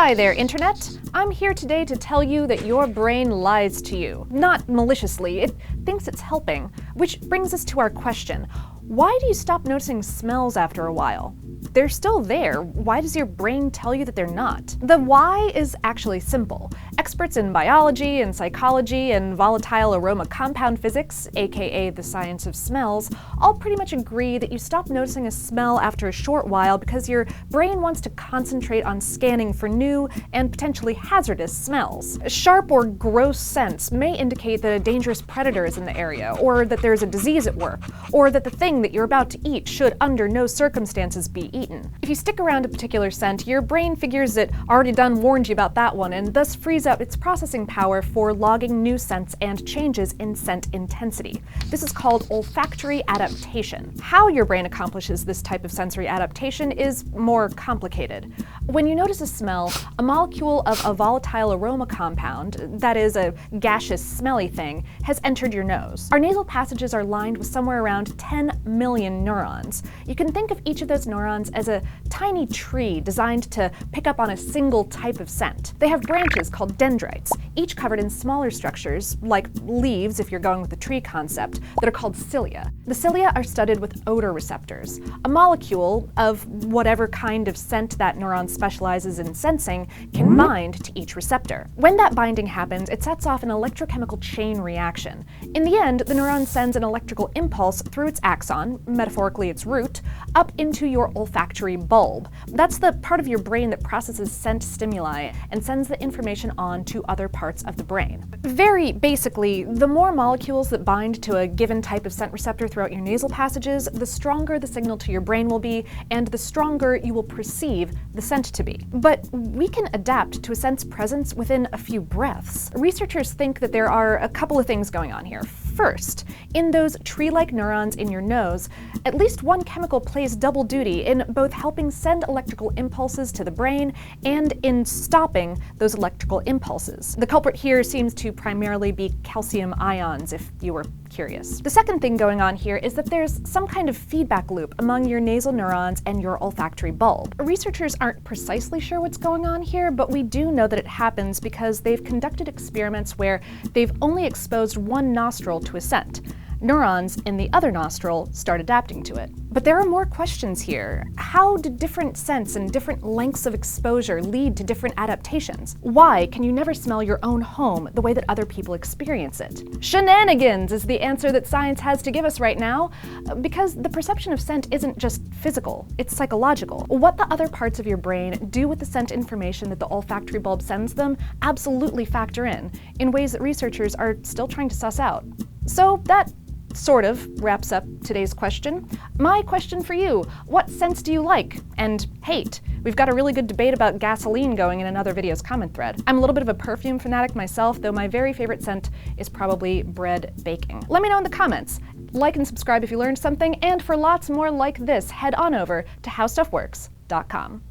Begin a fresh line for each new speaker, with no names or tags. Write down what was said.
Hi there, Internet! I'm here today to tell you that your brain lies to you. Not maliciously, it thinks it's helping. Which brings us to our question. Why do you stop noticing smells after a while? They're still there. Why does your brain tell you that they're not? The why is actually simple. Experts in biology and psychology and volatile aroma compound physics, aka the science of smells, all pretty much agree that you stop noticing a smell after a short while because your brain wants to concentrate on scanning for new and potentially hazardous smells. Sharp or gross scents may indicate that a dangerous predator is in the area, or that there's a disease at work, or that the thing that you're about to eat should under no circumstances be eaten. If you stick around a particular scent, your brain figures it already done warned you about that one and thus frees up its processing power for logging new scents and changes in scent intensity. This is called olfactory adaptation. How your brain accomplishes this type of sensory adaptation is more complicated. When you notice a smell, a molecule of a volatile aroma compound, that is a gaseous smelly thing, has entered your nose. Our nasal passages are lined with somewhere around 10 million neurons. You can think of each of those neurons as a tiny tree designed to pick up on a single type of scent. They have branches called dendrites, each covered in smaller structures, like leaves if you're going with the tree concept, that are called cilia. The cilia are studded with odor receptors. A molecule of whatever kind of scent that neuron specializes in sensing can bind to each receptor. When that binding happens, it sets off an electrochemical chain reaction. In the end, the neuron sends an electrical impulse through its axon, metaphorically its root, up into your olfactory bulb. That's the part of your brain that processes scent stimuli and sends the information on to other parts of the brain. Very basically, the more molecules that bind to a given type of scent receptor throughout your nasal passages, the stronger the signal to your brain will be, and the stronger you will perceive the scent to be. But we can adapt to a scent's presence within a few breaths. Researchers think that there are a couple of things going on here. First, in those tree-like neurons in your nose, at least one chemical plays double duty in both helping send electrical impulses to the brain and in stopping those electrical impulses. The culprit here seems to primarily be calcium ions, if you were curious. The second thing going on here is that there's some kind of feedback loop among your nasal neurons and your olfactory bulb. Researchers aren't precisely sure what's going on here, but we do know that it happens because they've conducted experiments where they've only exposed one nostril to a scent. Neurons in the other nostril start adapting to it. But there are more questions here. How do different scents and different lengths of exposure lead to different adaptations? Why can you never smell your own home the way that other people experience it? Shenanigans is the answer that science has to give us right now, because the perception of scent isn't just physical, it's psychological. What the other parts of your brain do with the scent information that the olfactory bulb sends them absolutely factor in ways that researchers are still trying to suss out. So that sort of wraps up today's question. My question for you, what scents do you like and hate? We've got a really good debate about gasoline going in another video's comment thread. I'm a little bit of a perfume fanatic myself, though my very favorite scent is probably bread baking. Let me know in the comments. Like and subscribe if you learned something, and for lots more like this, head on over to HowStuffWorks.com.